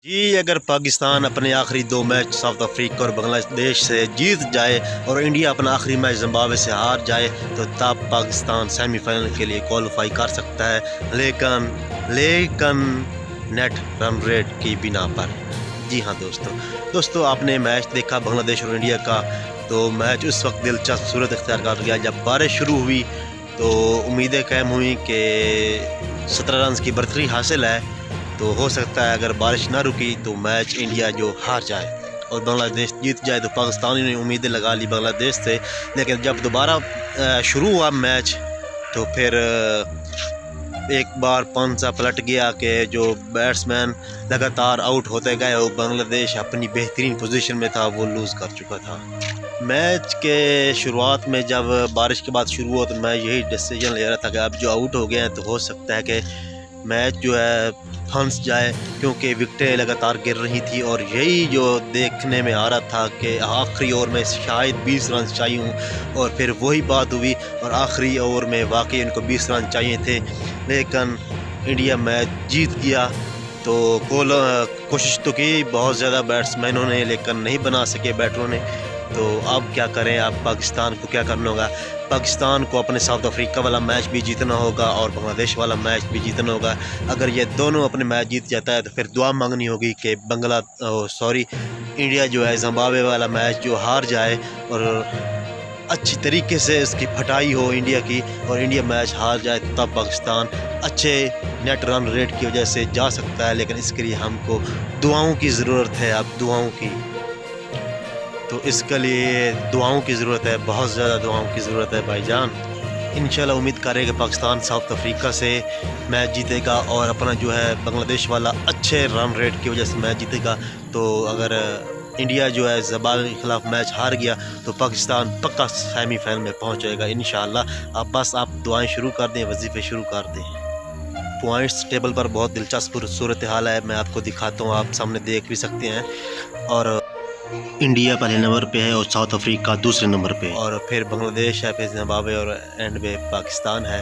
جی اگر پاکستان اپنے آخری 2 میچ ساؤتھ افریقہ اور بنگلہ دیش سے جیت جائے اور انڈیا اپنا آخری میچ زمبابوے سے ہار جائے تو تب پاکستان سیمی فائنل کے لیے کوالیفائی کر سکتا ہے، لیکن نیٹ رن ریٹ کی بنا پر۔ جی ہاں دوستو آپ نے میچ دیکھا بنگلہ دیش اور انڈیا کا، تو میچ اس وقت دلچسپ صورت اختیار کر گیا جب بارش شروع ہوئی تو امیدیں قائم ہوئیں کہ 17 رنز کی برتری حاصل ہے، تو ہو سکتا ہے اگر بارش نہ رکی تو میچ انڈیا جو ہار جائے اور بنگلہ دیش جیت جائے، تو پاکستانی نے امیدیں لگا لی بنگلہ دیش سے۔ لیکن جب دوبارہ شروع ہوا میچ تو پھر ایک بار پنسا پلٹ گیا کہ جو بیٹسمین لگاتار آؤٹ ہوتے گئے اور بنگلہ دیش اپنی بہترین پوزیشن میں تھا وہ لوز کر چکا تھا۔ میچ کے شروعات میں جب بارش کے بعد شروع ہوا تو میں یہی ڈیسیجن لے رہا تھا کہ اب جو آؤٹ ہو گئے ہیں تو ہو سکتا ہے کہ میچ جو ہے پھنس جائے، کیونکہ وکٹیں لگاتار گر رہی تھی اور یہی جو دیکھنے میں آ رہا تھا کہ آخری اوور میں شاید 20 رنز چاہیے ہوں، اور پھر وہی بات ہوئی اور آخری اوور میں واقعی ان کو 20 رن چاہیے تھے، لیکن انڈیا میچ جیت گیا۔ تو کوشش تو کی بہت زیادہ بیٹسمینوں نے، لیکن نہیں بنا سکے بیٹروں نے۔ تو اب کیا کریں، اب پاکستان کو کیا کرنا ہوگا؟ پاکستان کو اپنے ساؤتھ افریقہ والا میچ بھی جیتنا ہوگا اور بنگلہ دیش والا میچ بھی جیتنا ہوگا۔ اگر یہ دونوں اپنے میچ جیت جاتا ہے تو پھر دعا مانگنی ہوگی کہ انڈیا جو ہے زمبابوے والا میچ جو ہار جائے اور اچھی طریقے سے اس کی پھٹائی ہو انڈیا کی، اور انڈیا میچ ہار جائے تب پاکستان اچھے نیٹ رن ریٹ کی وجہ سے جا سکتا ہے۔ لیکن اس کے لیے ہم کو دعاؤں کی ضرورت ہے، اب دعاؤں کی، تو اس کے لیے دعاؤں کی ضرورت ہے، بہت زیادہ دعاؤں کی ضرورت ہے بھائی جان۔ انشاءاللہ امید کرے کہ پاکستان ساؤتھ افریقہ سے میچ جیتے گا اور اپنا جو ہے بنگلہ دیش والا اچھے رن ریٹ کی وجہ سے میچ جیتے گا۔ تو اگر انڈیا جو ہے زمبابوے کے خلاف میچ ہار گیا تو پاکستان پکا سیمی فائنل میں پہنچ جائے گا انشاءاللہ۔ آپ دعائیں شروع کر دیں، وظیفے شروع کر دیں۔ پوائنٹس ٹیبل پر بہت دلچسپ صورتحال ہے، میں آپ کو دکھاتا ہوں، آپ سامنے دیکھ بھی سکتے ہیں۔ اور انڈیا پہلے نمبر پہ ہے اور ساؤتھ افریقہ دوسرے نمبر پہ، اور پھر بنگلہ دیش ہے، پھر زمبابوے اور اینڈ میں پاکستان ہے،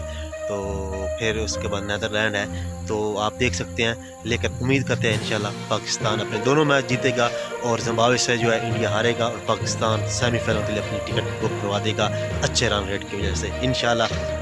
تو پھر اس کے بعد نیدرلینڈ ہے۔ تو آپ دیکھ سکتے ہیں، لیکن امید کرتے ہیں انشاءاللہ پاکستان اپنے دونوں میچ جیتے گا اور زمبابوے سے جو ہے انڈیا ہارے گا اور پاکستان سیمی فائنل کے لیے اپنی ٹکٹ بک کروا دے گا اچھے رن ریٹ کی وجہ سے انشاءاللہ۔